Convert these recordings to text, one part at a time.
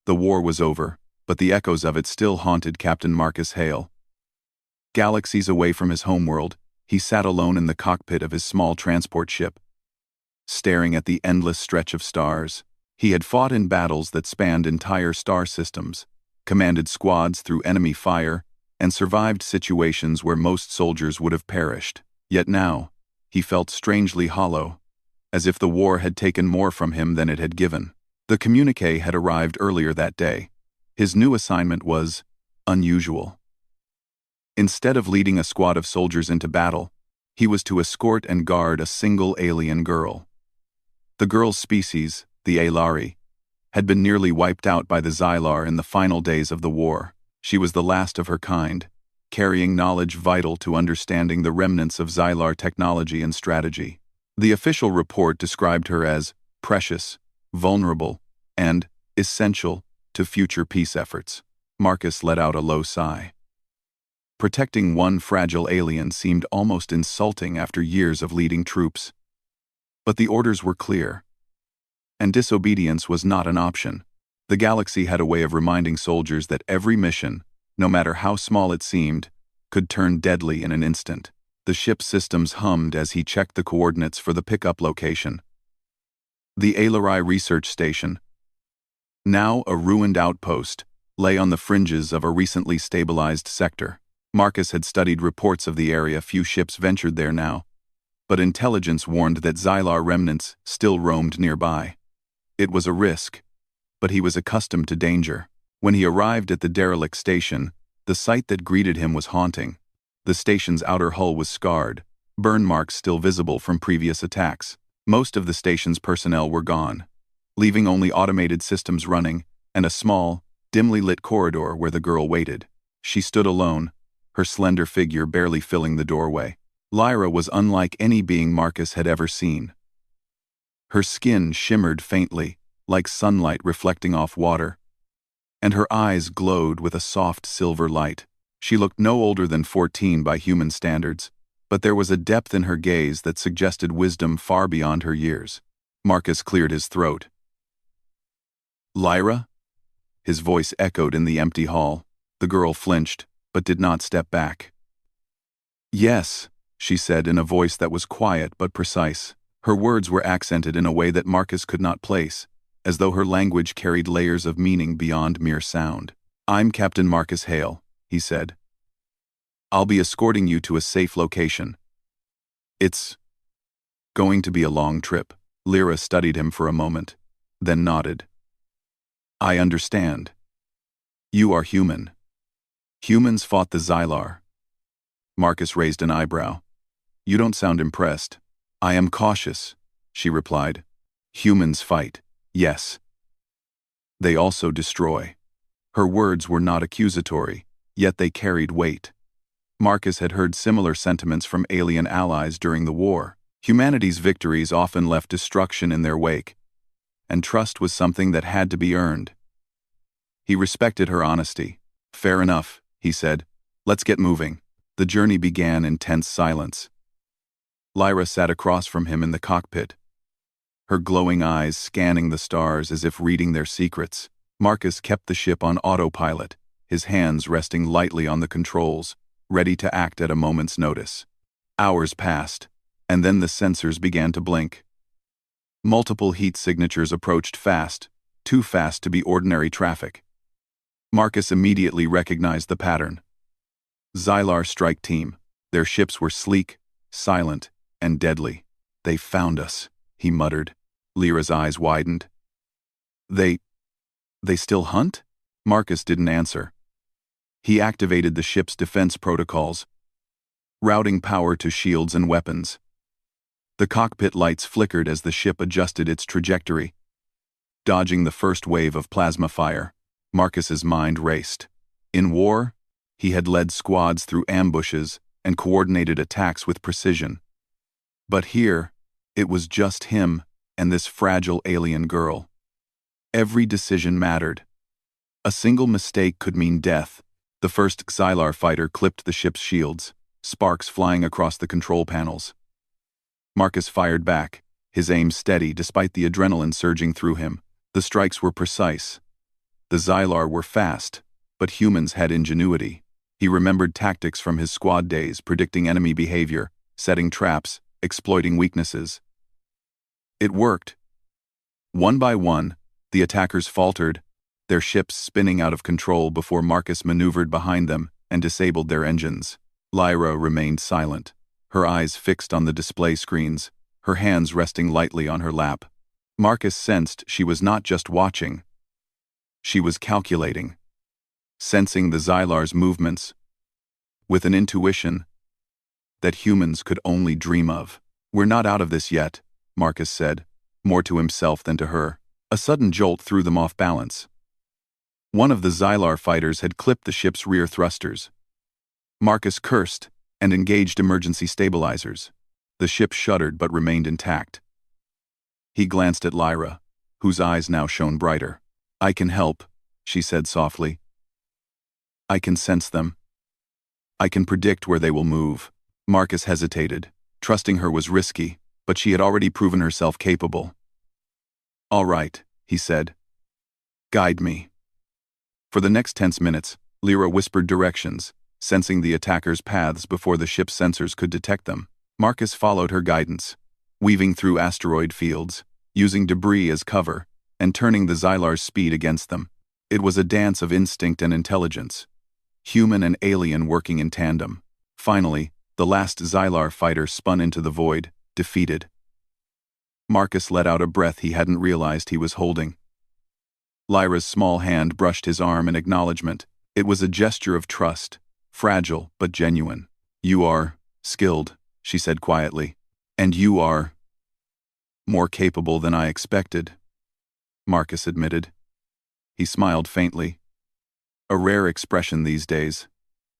The war was over, but the echoes of it still haunted Captain Marcus Hale. Galaxies away from his homeworld, he sat alone in the cockpit of his small transport ship, staring at the endless stretch of stars. He had fought in battles that spanned entire star systems, commanded squads through enemy fire, and survived situations where most soldiers would have perished. Yet now, he felt strangely hollow, as if the war had taken more from him than it had given. The communique had arrived earlier that day. His new assignment was unusual. Instead of leading a squad of soldiers into battle, he was to escort and guard a single alien girl. The girl's species, the Aelari, had been nearly wiped out by the Xylar in the final days of the war. She was the last of her kind, carrying knowledge vital to understanding the remnants of Xylar technology and strategy. The official report described her as precious, vulnerable, and essential to future peace efforts. Marcus let out a low sigh. Protecting one fragile alien seemed almost insulting after years of leading troops. But the orders were clear, and disobedience was not an option. The galaxy had a way of reminding soldiers that every mission, no matter how small it seemed, could turn deadly in an instant. The ship's systems hummed as he checked the coordinates for the pickup location. The Aelari research station, now a ruined outpost, lay on the fringes of a recently stabilized sector. Marcus had studied reports of the area. Few ships ventured there now, but intelligence warned that Xylar remnants still roamed nearby. It was a risk, but he was accustomed to danger. When he arrived at the derelict station, the sight that greeted him was haunting. The station's outer hull was scarred, burn marks still visible from previous attacks. Most of the station's personnel were gone, leaving only automated systems running and a small, dimly lit corridor where the girl waited. She stood alone, her slender figure barely filling the doorway. Lyra was unlike any being Marcus had ever seen. Her skin shimmered faintly, like sunlight reflecting off water, and her eyes glowed with a soft silver light. She looked no older than 14 by human standards, but there was a depth in her gaze that suggested wisdom far beyond her years. Marcus cleared his throat. "Lyra?" His voice echoed in the empty hall. The girl flinched, but did not step back. "Yes," she said in a voice that was quiet but precise. Her words were accented in a way that Marcus could not place, as though her language carried layers of meaning beyond mere sound. "I'm Captain Marcus Hale," he said. "I'll be escorting you to a safe location. It's going to be a long trip." Lyra studied him for a moment, then nodded. "I understand. You are human. Humans fought the Xylar." Marcus raised an eyebrow. "You don't sound impressed." "I am cautious," she replied. "Humans fight, yes. They also destroy." Her words were not accusatory, yet they carried weight. Marcus had heard similar sentiments from alien allies during the war. Humanity's victories often left destruction in their wake, and trust was something that had to be earned. He respected her honesty. "Fair enough," he said. "Let's get moving." The journey began in tense silence. Lyra sat across from him in the cockpit, her glowing eyes scanning the stars as if reading their secrets. Marcus kept the ship on autopilot, his hands resting lightly on the controls, ready to act at a moment's notice. Hours passed, and then the sensors began to blink. Multiple heat signatures approached fast, too fast to be ordinary traffic. Marcus immediately recognized the pattern. Xylar strike team. Their ships were sleek, silent, and deadly. "They found us," he muttered. Lyra's eyes widened. They still hunt?" Marcus didn't answer. He activated the ship's defense protocols, routing power to shields and weapons. The cockpit lights flickered as the ship adjusted its trajectory, dodging the first wave of plasma fire. Marcus's mind raced. In war, he had led squads through ambushes and coordinated attacks with precision. But here, it was just him and this fragile alien girl. Every decision mattered. A single mistake could mean death. The first Xylar fighter clipped the ship's shields, sparks flying across the control panels. Marcus fired back, his aim steady despite the adrenaline surging through him. The strikes were precise, The Xylar were fast, but humans had ingenuity. He remembered tactics from his squad days, predicting enemy behavior, setting traps, exploiting weaknesses. It worked. One by one, the attackers faltered, their ships spinning out of control before Marcus maneuvered behind them and disabled their engines. Lyra remained silent, her eyes fixed on the display screens, her hands resting lightly on her lap. Marcus sensed she was not just watching. She was calculating, sensing the Xylar's movements, with an intuition that humans could only dream of. "We're not out of this yet," Marcus said, more to himself than to her. A sudden jolt threw them off balance. One of the Xylar fighters had clipped the ship's rear thrusters. Marcus cursed and engaged emergency stabilizers. The ship shuddered but remained intact. He glanced at Lyra, whose eyes now shone brighter. "I can help," she said softly. "I can sense them. I can predict where they will move." Marcus hesitated. Trusting her was risky, but she had already proven herself capable. "All right," he said. "Guide me." For the next tense minutes, Lyra whispered directions, sensing the attackers' paths before the ship's sensors could detect them. Marcus followed her guidance, weaving through asteroid fields, using debris as cover, and turning the Xylar's speed against them. It was a dance of instinct and intelligence, human and alien working in tandem. Finally, the last Xylar fighter spun into the void, defeated. Marcus let out a breath he hadn't realized he was holding. Lyra's small hand brushed his arm in acknowledgement. It was a gesture of trust, fragile but genuine. "You are skilled," she said quietly. "And you are more capable than I expected," Marcus admitted. He smiled faintly. A rare expression these days.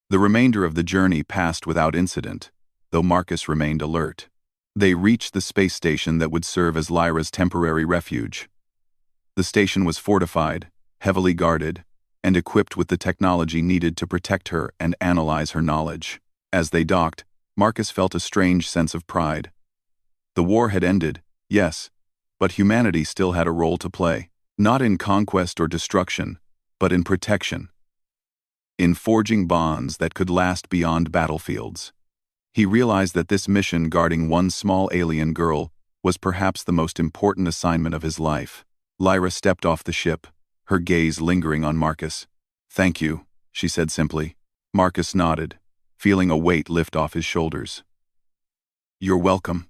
The remainder of the journey passed without incident, though Marcus remained alert. They reached the space station that would serve as Lyra's temporary refuge. The station was fortified, heavily guarded, and equipped with the technology needed to protect her and analyze her knowledge. As they docked, Marcus felt a strange sense of pride. The war had ended, yes, but humanity still had a role to play, not in conquest or destruction, but in protection, in forging bonds that could last beyond battlefields. He realized that this mission guarding one small alien girl was perhaps the most important assignment of his life. Lyra stepped off the ship, her gaze lingering on Marcus. "Thank you," she said simply. Marcus nodded, feeling a weight lift off his shoulders. "You're welcome.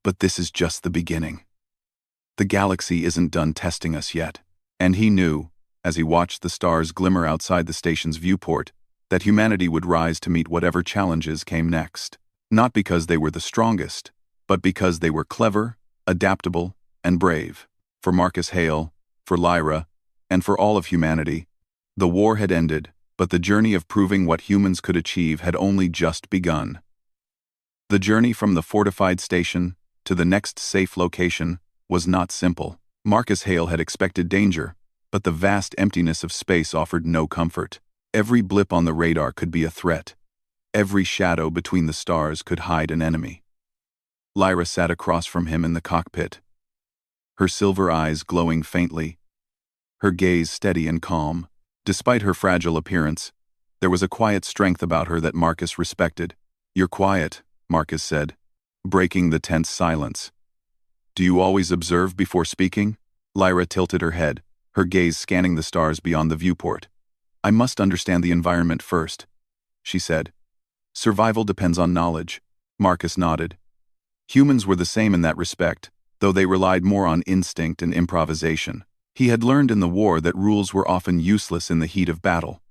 But this is just the beginning. The galaxy isn't done testing us yet." And he knew, as he watched the stars glimmer outside the station's viewport, that humanity would rise to meet whatever challenges came next. Not because they were the strongest, but because they were clever, adaptable, and brave. For Marcus Hale, for Lyra, and for all of humanity, the war had ended, but the journey of proving what humans could achieve had only just begun. The journey from the fortified station to the next safe location was not simple. Marcus Hale had expected danger, but the vast emptiness of space offered no comfort. Every blip on the radar could be a threat. Every shadow between the stars could hide an enemy. Lyra sat across from him in the cockpit, her silver eyes glowing faintly, her gaze steady and calm. Despite her fragile appearance, there was a quiet strength about her that Marcus respected. "You're quiet," Marcus said, breaking the tense silence. "Do you always observe before speaking?" Lyra tilted her head, her gaze scanning the stars beyond the viewport. "I must understand the environment first," she said. "Survival depends on knowledge." Marcus nodded. Humans were the same in that respect, though they relied more on instinct and improvisation. He had learned in the war that rules were often useless in the heat of battle.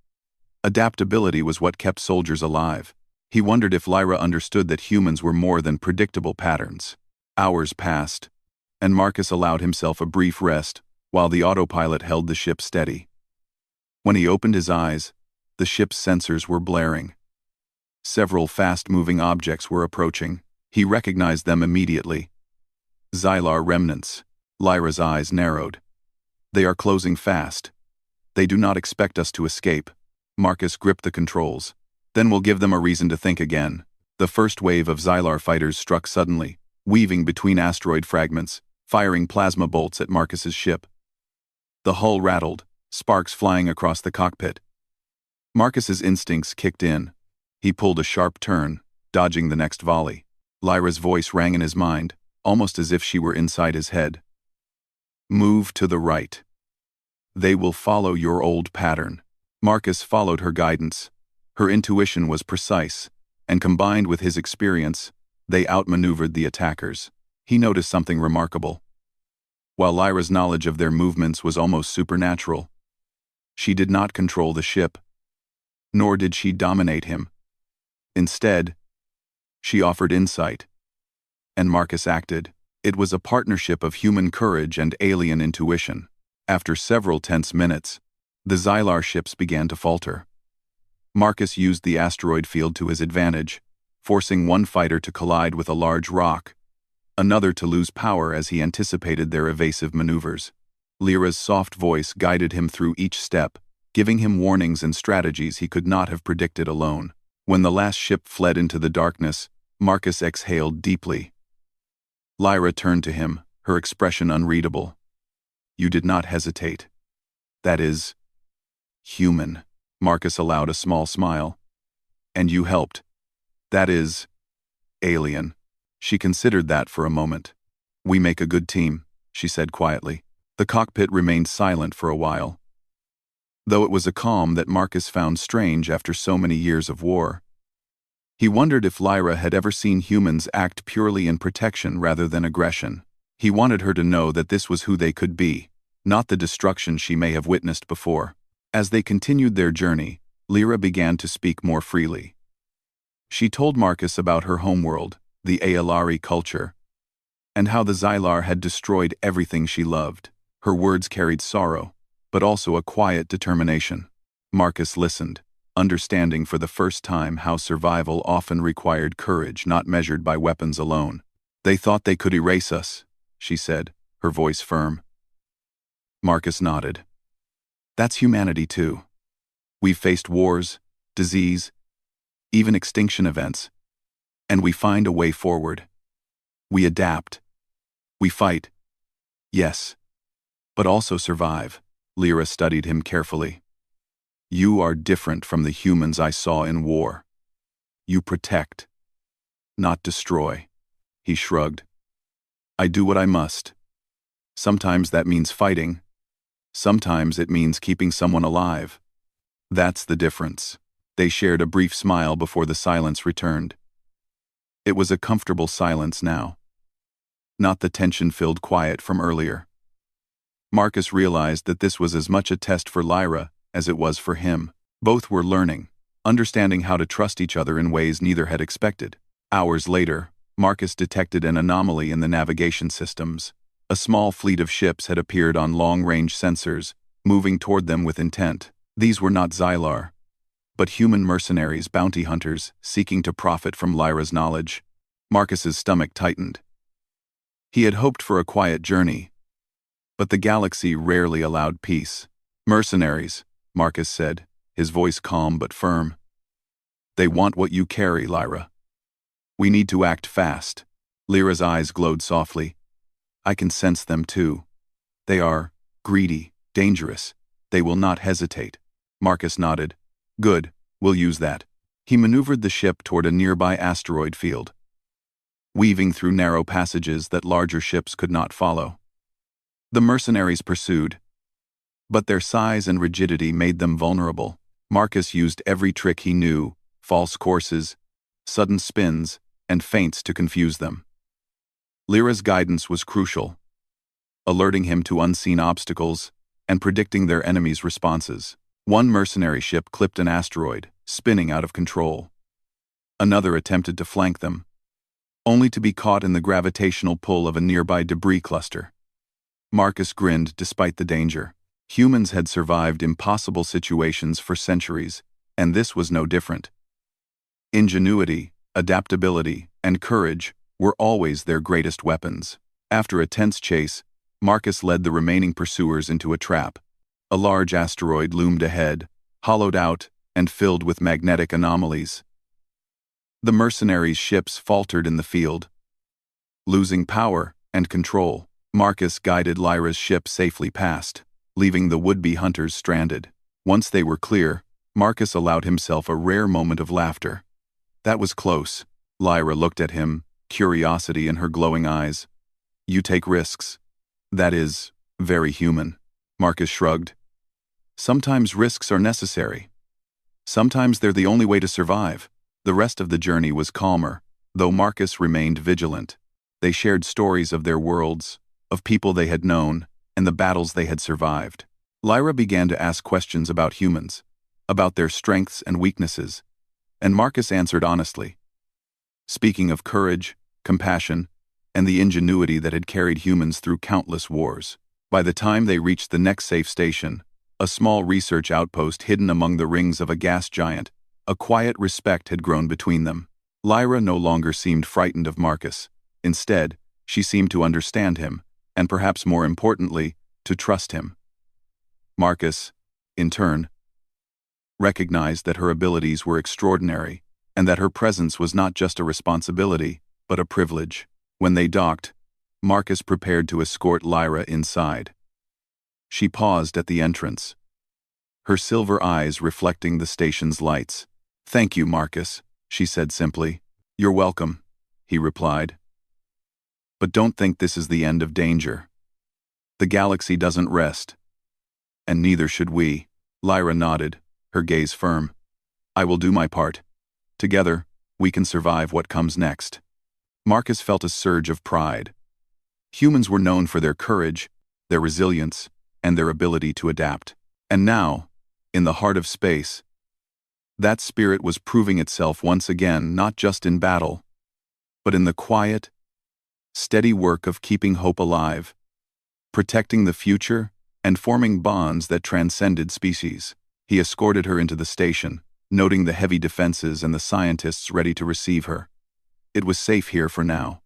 Adaptability was what kept soldiers alive. He wondered if Lyra understood that humans were more than predictable patterns. Hours passed, and Marcus allowed himself a brief rest while the autopilot held the ship steady. When he opened his eyes, the ship's sensors were blaring. Several fast-moving objects were approaching. He recognized them immediately. Xylar remnants. Lyra's eyes narrowed. "They are closing fast. They do not expect us to escape." Marcus gripped the controls. "Then we'll give them a reason to think again." The first wave of Xylar fighters struck suddenly, weaving between asteroid fragments, firing plasma bolts at Marcus's ship. The hull rattled, sparks flying across the cockpit. Marcus's instincts kicked in. He pulled a sharp turn, dodging the next volley. Lyra's voice rang in his mind, almost as if she were inside his head. Move to the right. They will follow your old pattern. Marcus followed her guidance. Her intuition was precise, and combined with his experience, they outmaneuvered the attackers. He noticed something remarkable. While Lyra's knowledge of their movements was almost supernatural, she did not control the ship, nor did she dominate him. Instead, she offered insight. And Marcus acted. It was a partnership of human courage and alien intuition. After several tense minutes, the Xylar ships began to falter. Marcus used the asteroid field to his advantage, forcing one fighter to collide with a large rock, another to lose power as he anticipated their evasive maneuvers. Lyra's soft voice guided him through each step, giving him warnings and strategies he could not have predicted alone. When the last ship fled into the darkness, Marcus exhaled deeply. Lyra turned to him, her expression unreadable. You did not hesitate. That is human. Marcus allowed a small smile. And you helped. That is alien. She considered that for a moment. We make a good team, she said quietly. The cockpit remained silent for a while, though it was a calm that Marcus found strange after so many years of war. He wondered if Lyra had ever seen humans act purely in protection rather than aggression. He wanted her to know that this was who they could be, not the destruction she may have witnessed before. As they continued their journey, Lyra began to speak more freely. She told Marcus about her homeworld, the Aelari culture, and how the Xylar had destroyed everything she loved. Her words carried sorrow, but also a quiet determination. Marcus listened, understanding for the first time how survival often required courage not measured by weapons alone. They thought they could erase us, she said, her voice firm. Marcus nodded. That's humanity too. We've faced wars, disease, even extinction events, and we find a way forward. We adapt. We fight. Yes. But also survive. Lyra studied him carefully. You are different from the humans I saw in war. You protect, not destroy. He shrugged. I do what I must. Sometimes that means fighting. Sometimes it means keeping someone alive. That's the difference. They shared a brief smile before the silence returned. It was a comfortable silence now, not the tension-filled quiet from earlier. Marcus realized that this was as much a test for Lyra as it was for him. Both were learning, understanding how to trust each other in ways neither had expected. Hours later, Marcus detected an anomaly in the navigation systems. A small fleet of ships had appeared on long-range sensors, moving toward them with intent. These were not Xylar, but human mercenaries, bounty hunters, seeking to profit from Lyra's knowledge. Marcus's stomach tightened. He had hoped for a quiet journey, but the galaxy rarely allowed peace. Mercenaries, Marcus said, his voice calm but firm. They want what you carry, Lyra. We need to act fast. Lyra's eyes glowed softly. I can sense them too. They are greedy, dangerous. They will not hesitate. Marcus nodded. Good, we'll use that. He maneuvered the ship toward a nearby asteroid field, weaving through narrow passages that larger ships could not follow. The mercenaries pursued, but their size and rigidity made them vulnerable. Marcus used every trick he knew, false courses, sudden spins, and feints to confuse them. Lyra's guidance was crucial, alerting him to unseen obstacles and predicting their enemies' responses. One mercenary ship clipped an asteroid, spinning out of control. Another attempted to flank them, only to be caught in the gravitational pull of a nearby debris cluster. Marcus grinned despite the danger. Humans had survived impossible situations for centuries, and this was no different. Ingenuity, adaptability, and courage were always their greatest weapons. After a tense chase, Marcus led the remaining pursuers into a trap. A large asteroid loomed ahead, hollowed out and filled with magnetic anomalies. The mercenaries' ships faltered in the field, losing power and control. Marcus guided Lyra's ship safely past. leaving the would-be hunters stranded. Once they were clear, Marcus allowed himself a rare moment of laughter. That was close. Lyra looked at him, curiosity in her glowing eyes. You take risks. That is very human. Marcus shrugged. Sometimes risks are necessary. Sometimes they're the only way to survive. The rest of the journey was calmer, though Marcus remained vigilant. They shared stories of their worlds, of people they had known, and the battles they had survived. Lyra began to ask questions about humans, about their strengths and weaknesses, and Marcus answered honestly. Speaking of courage, compassion, and the ingenuity that had carried humans through countless wars. By the time they reached the next safe station, a small research outpost hidden among the rings of a gas giant, a quiet respect had grown between them. Lyra no longer seemed frightened of Marcus. Instead, she seemed to understand him, and perhaps more importantly, to trust him. Marcus, in turn, recognized that her abilities were extraordinary, and that her presence was not just a responsibility, but a privilege. When they docked, Marcus prepared to escort Lyra inside. She paused at the entrance, her silver eyes reflecting the station's lights. "Thank you, Marcus," she said simply. "You're welcome," he replied. "But don't think this is the end of danger. The galaxy doesn't rest. And neither should we." Lyra nodded, her gaze firm. "I will do my part. Together, we can survive what comes next." Marcus felt a surge of pride. Humans were known for their courage, their resilience, and their ability to adapt. And now, in the heart of space, that spirit was proving itself once again not just in battle, but in the quiet, steady work of keeping hope alive, protecting the future, and forming bonds that transcended species. He escorted her into the station, noting the heavy defenses and the scientists ready to receive her. It was safe here for now.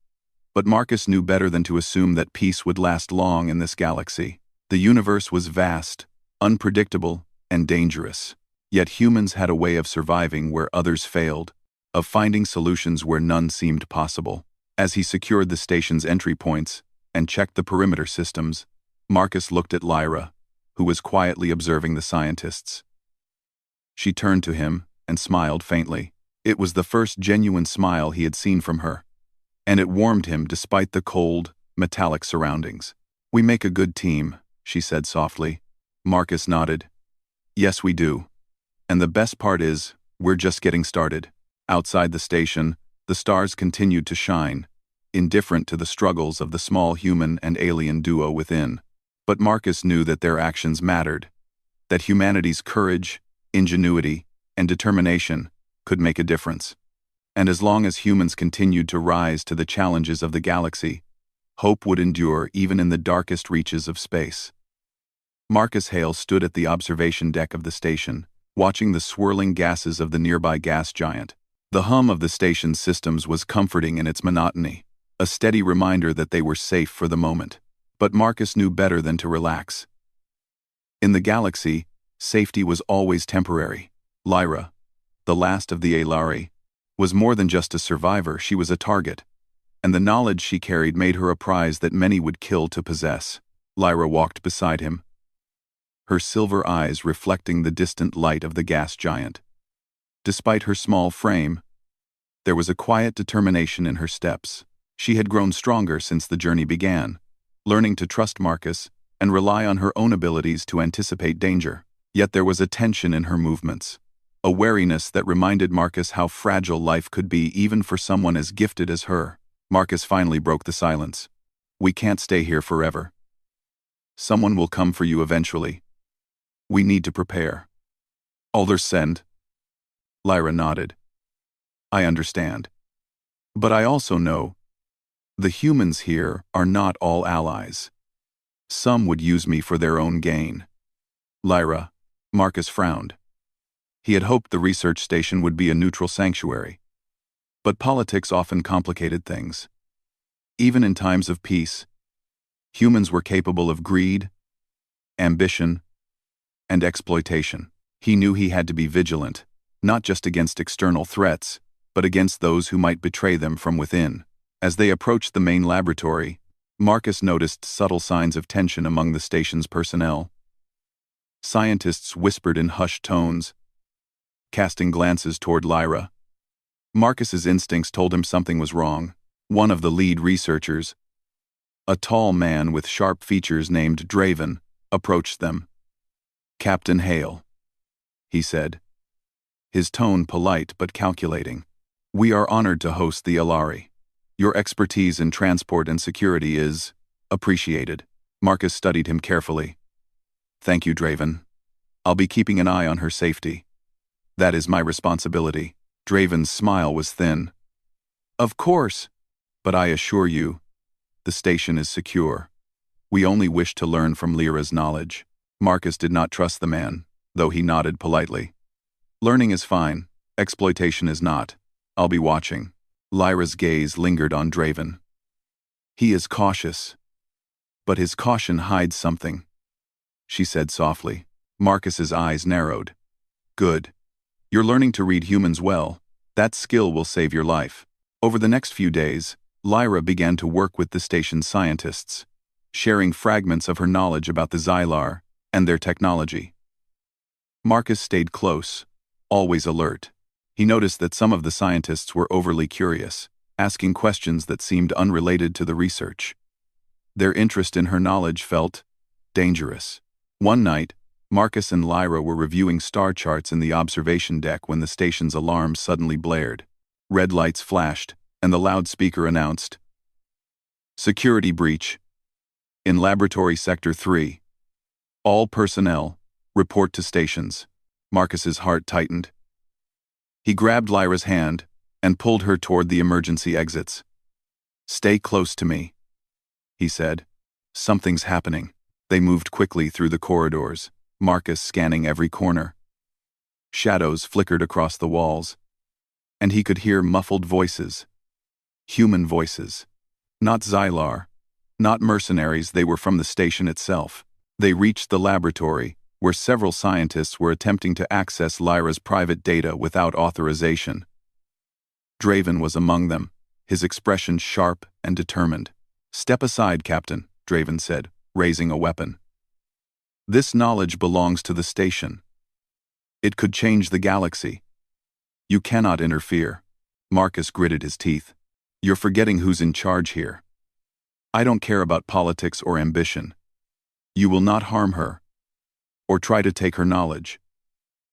But Marcus knew better than to assume that peace would last long in this galaxy. The universe was vast, unpredictable, and dangerous. Yet humans had a way of surviving where others failed, of finding solutions where none seemed possible. As he secured the station's entry points and checked the perimeter systems, Marcus looked at Lyra, who was quietly observing the scientists. She turned to him and smiled faintly. It was the first genuine smile he had seen from her, and it warmed him despite the cold, metallic surroundings. "We make a good team," she said softly. Marcus nodded. "Yes, we do. And the best part is, we're just getting started." Outside the station, the stars continued to shine, indifferent to the struggles of the small human and alien duo within. But Marcus knew that their actions mattered, that humanity's courage, ingenuity, and determination could make a difference. And as long as humans continued to rise to the challenges of the galaxy, hope would endure even in the darkest reaches of space. Marcus Hale stood at the observation deck of the station, watching the swirling gases of the nearby gas giant. The hum of the station's systems was comforting in its monotony, a steady reminder that they were safe for the moment. But Marcus knew better than to relax. In the galaxy, safety was always temporary. Lyra, the last of the Aelari, was more than just a survivor, she was a target, and the knowledge she carried made her a prize that many would kill to possess. Lyra walked beside him, her silver eyes reflecting the distant light of the gas giant. Despite her small frame, there was a quiet determination in her steps. She had grown stronger since the journey began, learning to trust Marcus and rely on her own abilities to anticipate danger. Yet there was a tension in her movements, a wariness that reminded Marcus how fragile life could be even for someone as gifted as her. Marcus finally broke the silence. "We can't stay here forever. Someone will come for you eventually. We need to prepare." "Alder send." Lyra nodded. "I understand. But I also know the humans here are not all allies. Some would use me for their own gain." "Lyra," Marcus frowned. He had hoped the research station would be a neutral sanctuary. But politics often complicated things. Even in times of peace, humans were capable of greed, ambition, and exploitation. He knew he had to be vigilant, not just against external threats, but against those who might betray them from within. As they approached the main laboratory, Marcus noticed subtle signs of tension among the station's personnel. Scientists whispered in hushed tones, casting glances toward Lyra. Marcus's instincts told him something was wrong. One of the lead researchers, a tall man with sharp features named Draven, approached them. "Captain Hale," he said, his tone polite but calculating. "We are honored to host the Alari. Your expertise in transport and security is appreciated." Marcus studied him carefully. "Thank you, Draven. I'll be keeping an eye on her safety. That is my responsibility." Draven's smile was thin. "Of course, but I assure you, the station is secure. We only wish to learn from Lyra's knowledge." Marcus did not trust the man, though he nodded politely. "Learning is fine, exploitation is not. I'll be watching." Lyra's gaze lingered on Draven. "He is cautious, but his caution hides something," she said softly. Marcus's eyes narrowed. "Good. You're learning to read humans well. That skill will save your life." Over the next few days, Lyra began to work with the station's scientists, sharing fragments of her knowledge about the Xylar and their technology. Marcus stayed close, always alert. He noticed that some of the scientists were overly curious, asking questions that seemed unrelated to the research. Their interest in her knowledge felt dangerous. One night, Marcus and Lyra were reviewing star charts in the observation deck when the station's alarm suddenly blared. Red lights flashed, and the loudspeaker announced, "Security breach. In Laboratory Sector 3. All personnel, report to stations." Marcus's heart tightened. He grabbed Lyra's hand and pulled her toward the emergency exits. "Stay close to me," he said. "Something's happening." They moved quickly through the corridors, Marcus scanning every corner. Shadows flickered across the walls, and he could hear muffled voices. Human voices. Not Xylar, not mercenaries, they were from the station itself. They reached the laboratory, where several scientists were attempting to access Lyra's private data without authorization. Draven was among them, his expression sharp and determined. "Step aside, Captain," Draven said, raising a weapon. "This knowledge belongs to the station. It could change the galaxy. You cannot interfere." Marcus gritted his teeth. "You're forgetting who's in charge here. I don't care about politics or ambition. You will not harm her, or try to take her knowledge.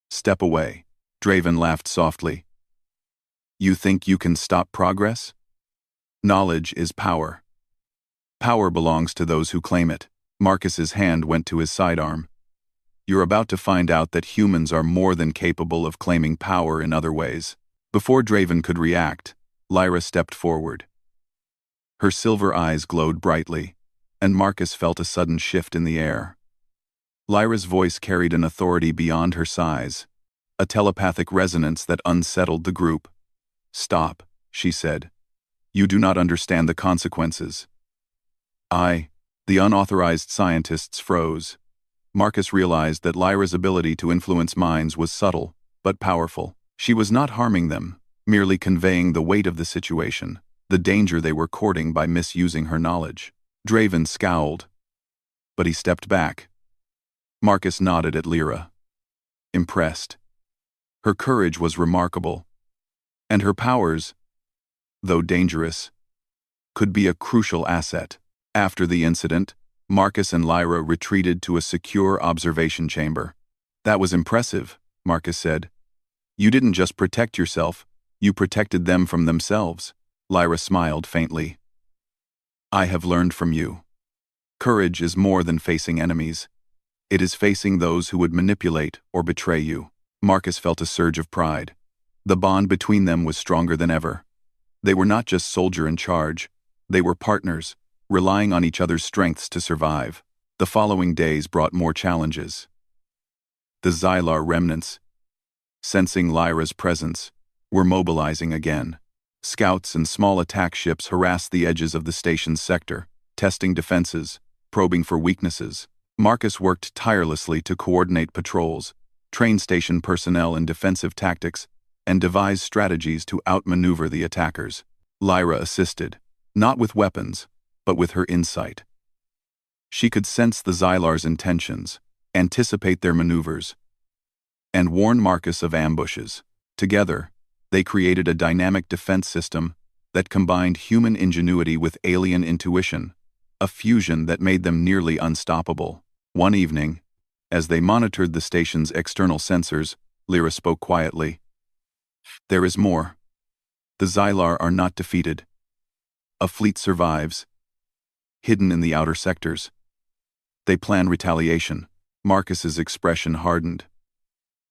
Step away." Draven laughed softly. "You think you can stop progress? Knowledge is power. Power belongs to those who claim it." Marcus's hand went to his sidearm. "You're about to find out that humans are more than capable of claiming power in other ways." Before Draven could react, Lyra stepped forward. Her silver eyes glowed brightly, and Marcus felt a sudden shift in the air. Lyra's voice carried an authority beyond her size, a telepathic resonance that unsettled the group. "Stop," she said. "You do not understand the consequences." The unauthorized scientists froze. Marcus realized that Lyra's ability to influence minds was subtle, but powerful. She was not harming them, merely conveying the weight of the situation, the danger they were courting by misusing her knowledge. Draven scowled, but he stepped back. Marcus nodded at Lyra, impressed. Her courage was remarkable, and her powers, though dangerous, could be a crucial asset. After the incident, Marcus and Lyra retreated to a secure observation chamber. "That was impressive," Marcus said. "You didn't just protect yourself, you protected them from themselves." Lyra smiled faintly. "I have learned from you. Courage is more than facing enemies. It is facing those who would manipulate or betray you." Marcus felt a surge of pride. The bond between them was stronger than ever. They were not just soldier in charge, they were partners, relying on each other's strengths to survive. The following days brought more challenges. The Xylar remnants, sensing Lyra's presence, were mobilizing again. Scouts and small attack ships harassed the edges of the station's sector, testing defenses, probing for weaknesses. Marcus worked tirelessly to coordinate patrols, train station personnel in defensive tactics, and devise strategies to outmaneuver the attackers. Lyra assisted, not with weapons, but with her insight. She could sense the Xylar's intentions, anticipate their maneuvers, and warn Marcus of ambushes. Together, they created a dynamic defense system that combined human ingenuity with alien intuition, a fusion that made them nearly unstoppable. One evening, as they monitored the station's external sensors, Lyra spoke quietly. "There is more. The Xylar are not defeated. A fleet survives, hidden in the outer sectors. They plan retaliation." Marcus's expression hardened.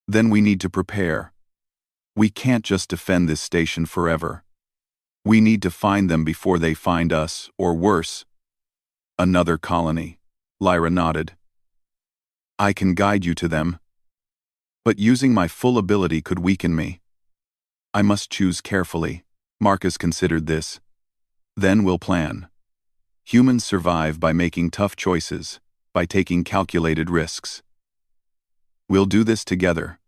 "Then we need to prepare. We can't just defend this station forever. We need to find them before they find us, or worse, another colony." Lyra nodded. "I can guide you to them, but using my full ability could weaken me. I must choose carefully." Marcus considered this. "Then we'll plan. Humans survive by making tough choices, by taking calculated risks. We'll do this together,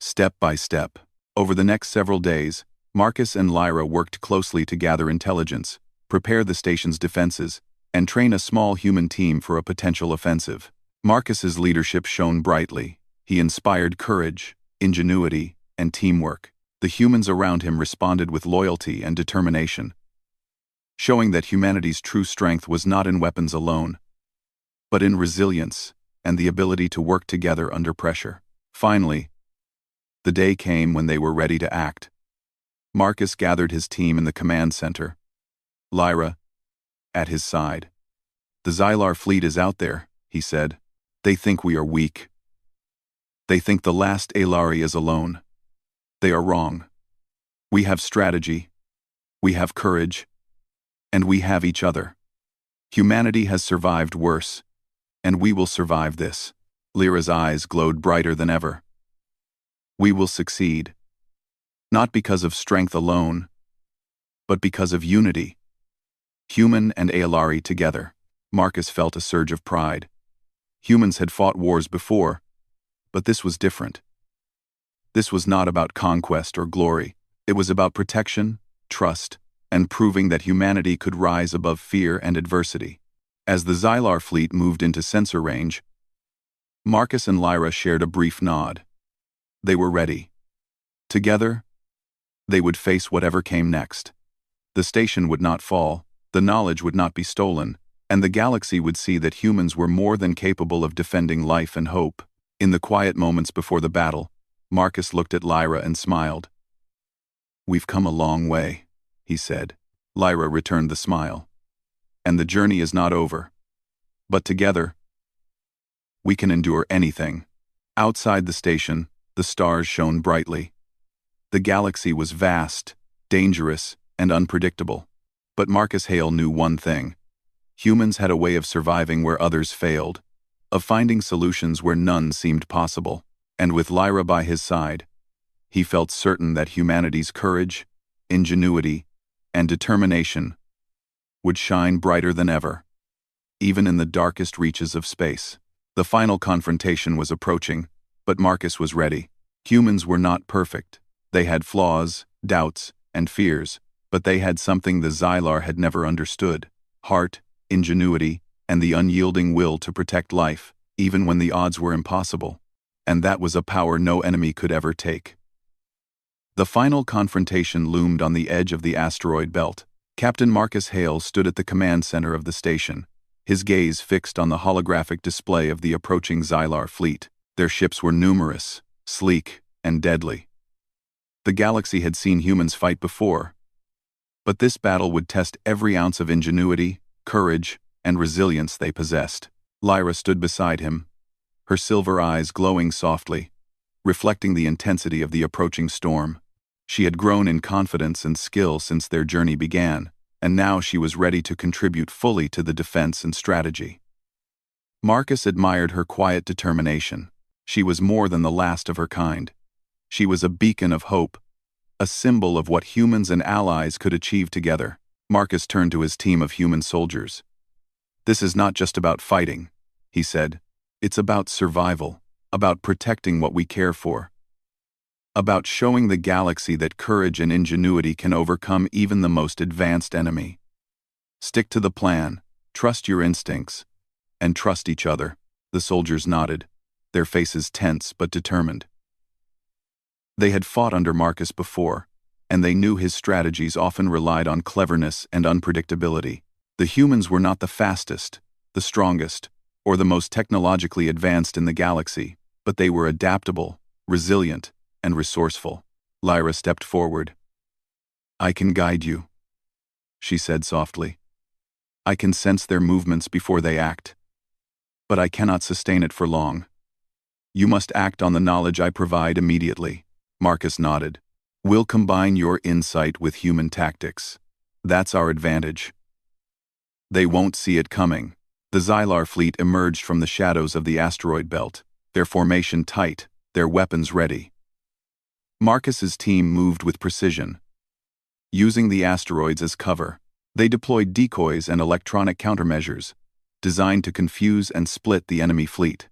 step by step." Over the next several days, Marcus and Lyra worked closely to gather intelligence, prepare the station's defenses, and train a small human team for a potential offensive. Marcus's leadership shone brightly. He inspired courage, ingenuity, and teamwork. The humans around him responded with loyalty and determination, showing that humanity's true strength was not in weapons alone, but in resilience and the ability to work together under pressure. Finally, the day came when they were ready to act. Marcus gathered his team in the command center, Lyra at his side. "The Xylar fleet is out there," he said. "They think we are weak. They think the last Aelari is alone. They are wrong. We have strategy, we have courage, and we have each other. Humanity has survived worse, and we will survive this." Lyra's eyes glowed brighter than ever. "We will succeed, not because of strength alone, but because of unity. Human and Aelari together." Marcus felt a surge of pride. Humans had fought wars before, but this was different. This was not about conquest or glory. It was about protection, trust, and proving that humanity could rise above fear and adversity. As the Xylar fleet moved into sensor range, Marcus and Lyra shared a brief nod. They were ready. Together, they would face whatever came next. The station would not fall, the knowledge would not be stolen, and the galaxy would see that humans were more than capable of defending life and hope. In the quiet moments before the battle, Marcus looked at Lyra and smiled. "We've come a long way," he said. Lyra returned the smile. "And the journey is not over. But together, we can endure anything." Outside the station, the stars shone brightly. The galaxy was vast, dangerous, and unpredictable. But Marcus Hale knew one thing. Humans had a way of surviving where others failed, of finding solutions where none seemed possible. And with Lyra by his side, he felt certain that humanity's courage, ingenuity, and determination would shine brighter than ever, even in the darkest reaches of space. The final confrontation was approaching, but Marcus was ready. Humans were not perfect. They had flaws, doubts, and fears, but they had something the Xylar had never understood: heart, ingenuity, and the unyielding will to protect life, even when the odds were impossible. And that was a power no enemy could ever take. The final confrontation loomed on the edge of the asteroid belt. Captain Marcus Hale stood at the command center of the station, his gaze fixed on the holographic display of the approaching Xylar fleet. Their ships were numerous, sleek, and deadly. The galaxy had seen humans fight before, but this battle would test every ounce of ingenuity, courage, and resilience they possessed. Lyra stood beside him, her silver eyes glowing softly, reflecting the intensity of the approaching storm. She had grown in confidence and skill since their journey began, and now she was ready to contribute fully to the defense and strategy. Marcus admired her quiet determination. She was more than the last of her kind. She was a beacon of hope, a symbol of what humans and allies could achieve together. Marcus turned to his team of human soldiers. "This is not just about fighting," he said. "It's about survival, about protecting what we care for, about showing the galaxy that courage and ingenuity can overcome even the most advanced enemy. Stick to the plan, trust your instincts, and trust each other." The soldiers nodded. their faces tense but determined. They had fought under Marcus before, and they knew his strategies often relied on cleverness and unpredictability. The humans were not the fastest, the strongest, or the most technologically advanced in the galaxy, but they were adaptable, resilient, and resourceful. Lyra stepped forward. "I can guide you," she said softly. "I can sense their movements before they act. But I cannot sustain it for long. You must act on the knowledge I provide immediately." Marcus nodded. "We'll combine your insight with human tactics. That's our advantage." They won't see it coming. The Xylar fleet emerged from the shadows of the asteroid belt, their formation tight, their weapons ready. Marcus's team moved with precision. Using the asteroids as cover, they deployed decoys and electronic countermeasures, designed to confuse and split the enemy fleet.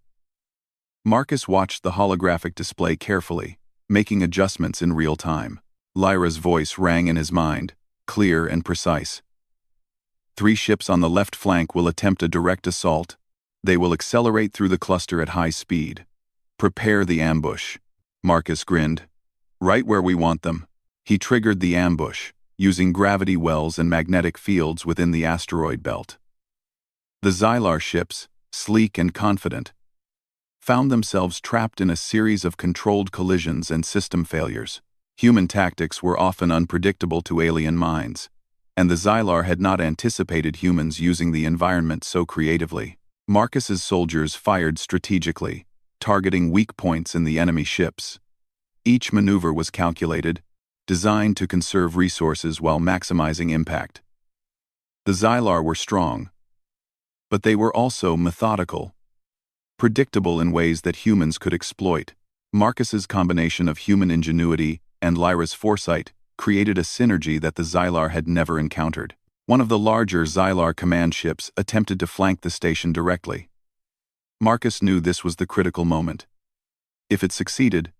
Marcus watched the holographic display carefully, making adjustments in real time. Lyra's voice rang in his mind, clear and precise. 3 ships on the left flank will attempt a direct assault. They will accelerate through the cluster at high speed. Prepare the ambush. Marcus grinned. Right where we want them. He triggered the ambush, using gravity wells and magnetic fields within the asteroid belt. The Xylar ships, sleek and confident, found themselves trapped in a series of controlled collisions and system failures. Human tactics were often unpredictable to alien minds, and the Xylar had not anticipated humans using the environment so creatively. Marcus's soldiers fired strategically, targeting weak points in the enemy ships. Each maneuver was calculated, designed to conserve resources while maximizing impact. The Xylar were strong, but they were also methodical, predictable in ways that humans could exploit. Marcus's combination of human ingenuity and Lyra's foresight created a synergy that the Xylar had never encountered. One of the larger Xylar command ships attempted to flank the station directly. Marcus knew this was the critical moment. If it succeeded,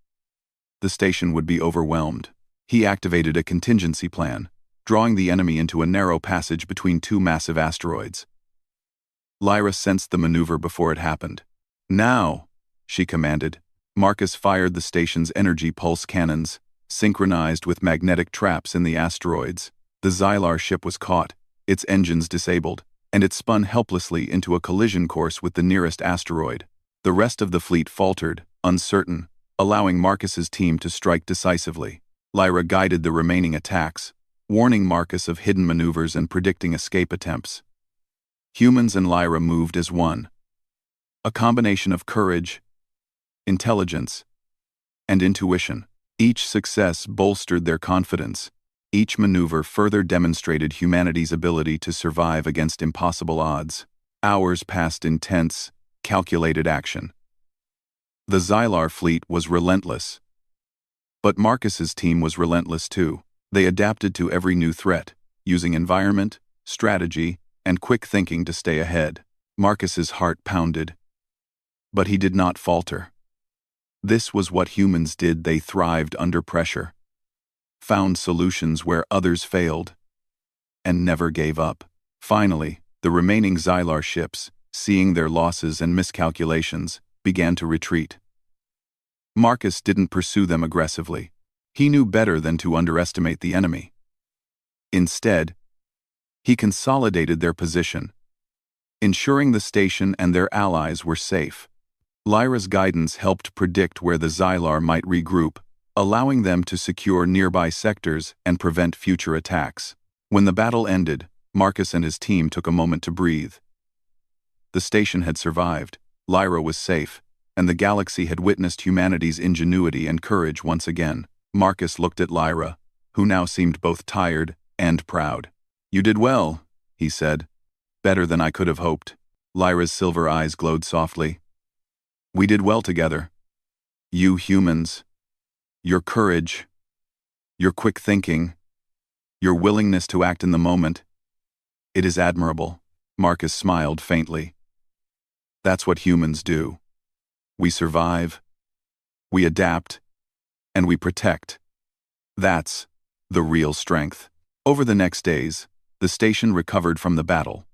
the station would be overwhelmed. He activated a contingency plan, drawing the enemy into a narrow passage between 2 massive asteroids. Lyra sensed the maneuver before it happened. "Now," she commanded. Marcus fired the station's energy pulse cannons, synchronized with magnetic traps in the asteroids. The Xylar ship was caught, its engines disabled, and it spun helplessly into a collision course with the nearest asteroid. The rest of the fleet faltered, uncertain, allowing Marcus's team to strike decisively. Lyra guided the remaining attacks, warning Marcus of hidden maneuvers and predicting escape attempts. Humans and Lyra moved as one. A combination of courage, intelligence, and intuition. Each success bolstered their confidence. Each maneuver further demonstrated humanity's ability to survive against impossible odds. Hours passed in tense, calculated action. The Xylar fleet was relentless. But Marcus's team was relentless too. They adapted to every new threat, using environment, strategy, and quick thinking to stay ahead. Marcus's heart pounded. But he did not falter. This was what humans did. They thrived under pressure, found solutions where others failed, and never gave up. Finally, the remaining Xylar ships, seeing their losses and miscalculations, began to retreat. Marcus didn't pursue them aggressively. He knew better than to underestimate the enemy. Instead, he consolidated their position, ensuring the station and their allies were safe. Lyra's guidance helped predict where the Xylar might regroup, allowing them to secure nearby sectors and prevent future attacks. When the battle ended, Marcus and his team took a moment to breathe. The station had survived, Lyra was safe, and the galaxy had witnessed humanity's ingenuity and courage once again. Marcus looked at Lyra, who now seemed both tired and proud. "You did well," he said. "Better than I could have hoped." Lyra's silver eyes glowed softly. "We did well together. You humans. Your courage, your quick thinking, your willingness to act in the moment. It is admirable." Marcus smiled faintly. "That's what humans do. We survive, we adapt, and we protect. That's the real strength." Over the next days, the station recovered from the battle.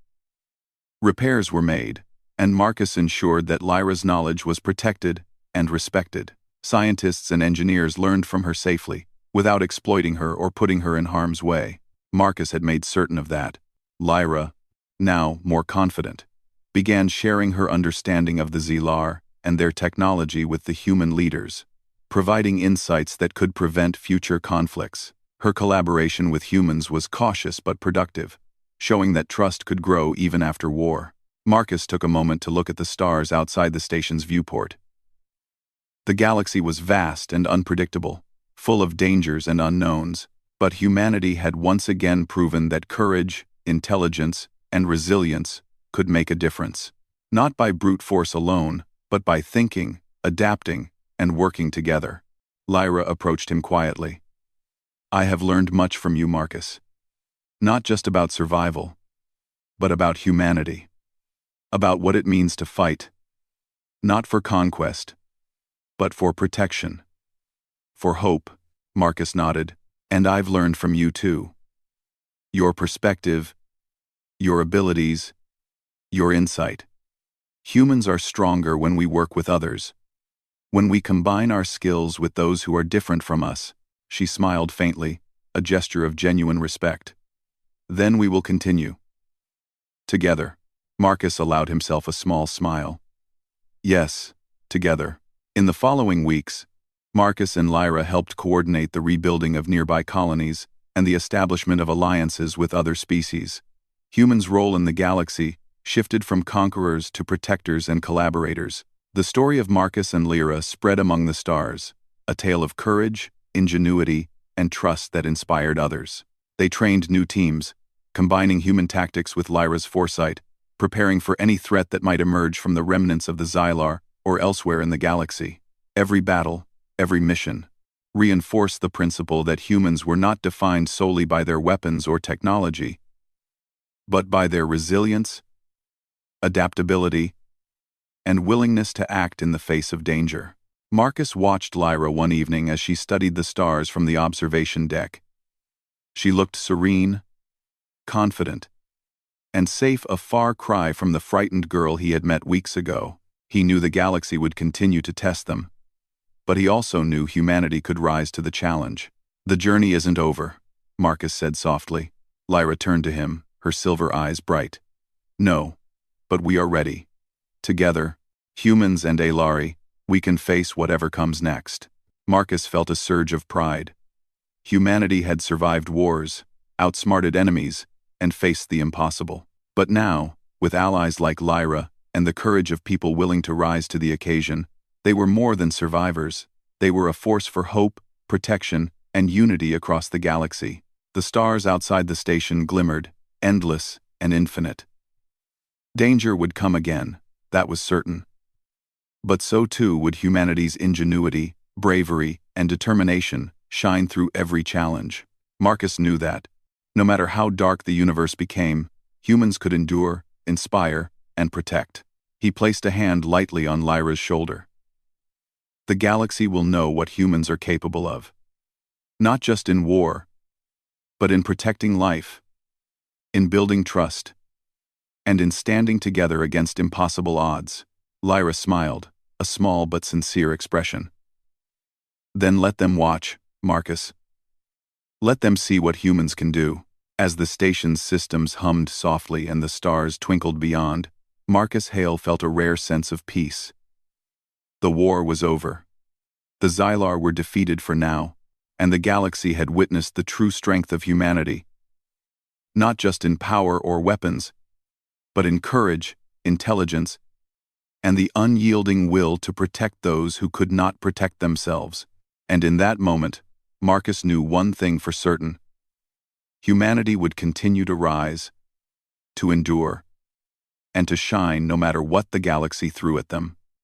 Repairs were made, and Marcus ensured that Lyra's knowledge was protected and respected. Scientists and engineers learned from her safely, without exploiting her or putting her in harm's way. Marcus had made certain of that. Lyra, now more confident, began sharing her understanding of the Xelar and their technology with the human leaders, providing insights that could prevent future conflicts. Her collaboration with humans was cautious but productive, showing that trust could grow even after war. Marcus took a moment to look at the stars outside the station's viewport. The galaxy was vast and unpredictable, full of dangers and unknowns, but humanity had once again proven that courage, intelligence, and resilience could make a difference. Not by brute force alone, but by thinking, adapting, and working together. Lyra approached him quietly. "I have learned much from you, Marcus. Not just about survival, but about humanity. About what it means to fight. Not for conquest, but for protection. For hope," Marcus nodded. "And I've learned from you too. Your perspective, your abilities, your insight. Humans are stronger when we work with others. When we combine our skills with those who are different from us." She smiled faintly, a gesture of genuine respect. "Then we will continue. Together." Marcus allowed himself a small smile. "Yes, together." In the following weeks, Marcus and Lyra helped coordinate the rebuilding of nearby colonies and the establishment of alliances with other species. Humans' role in the galaxy shifted from conquerors to protectors and collaborators. The story of Marcus and Lyra spread among the stars, a tale of courage, ingenuity, and trust that inspired others. They trained new teams, combining human tactics with Lyra's foresight, preparing for any threat that might emerge from the remnants of the Xylar or elsewhere in the galaxy. Every battle, every mission, reinforced the principle that humans were not defined solely by their weapons or technology, but by their resilience, adaptability, and willingness to act in the face of danger. Marcus watched Lyra one evening as she studied the stars from the observation deck. She looked serene, confident, and safe, a far cry from the frightened girl he had met weeks ago. He knew the galaxy would continue to test them, but he also knew humanity could rise to the challenge. "The journey isn't over," Marcus said softly. Lyra turned to him, her silver eyes bright. "No, but we are ready. Together, humans and Alari, we can face whatever comes next." Marcus felt a surge of pride. Humanity had survived wars, outsmarted enemies, and faced the impossible. But now, with allies like Lyra and the courage of people willing to rise to the occasion, they were more than survivors. They were a force for hope, protection, and unity across the galaxy. The stars outside the station glimmered, endless and infinite. Danger would come again, that was certain. But so too would humanity's ingenuity, bravery, and determination shine through every challenge. Marcus knew that, no matter how dark the universe became, humans could endure, inspire, and protect. He placed a hand lightly on Lyra's shoulder. "The galaxy will know what humans are capable of. Not just in war, but in protecting life, in building trust, and in standing together against impossible odds." Lyra smiled, a small but sincere expression. "Then let them watch, Marcus. Let them see what humans can do." As the station's systems hummed softly and the stars twinkled beyond, Marcus Hale felt a rare sense of peace. The war was over. The Xylar were defeated for now, and the galaxy had witnessed the true strength of humanity. Not just in power or weapons, but in courage, intelligence, and the unyielding will to protect those who could not protect themselves. And in that moment, Marcus knew one thing for certain. Humanity would continue to rise, to endure, and to shine no matter what the galaxy threw at them.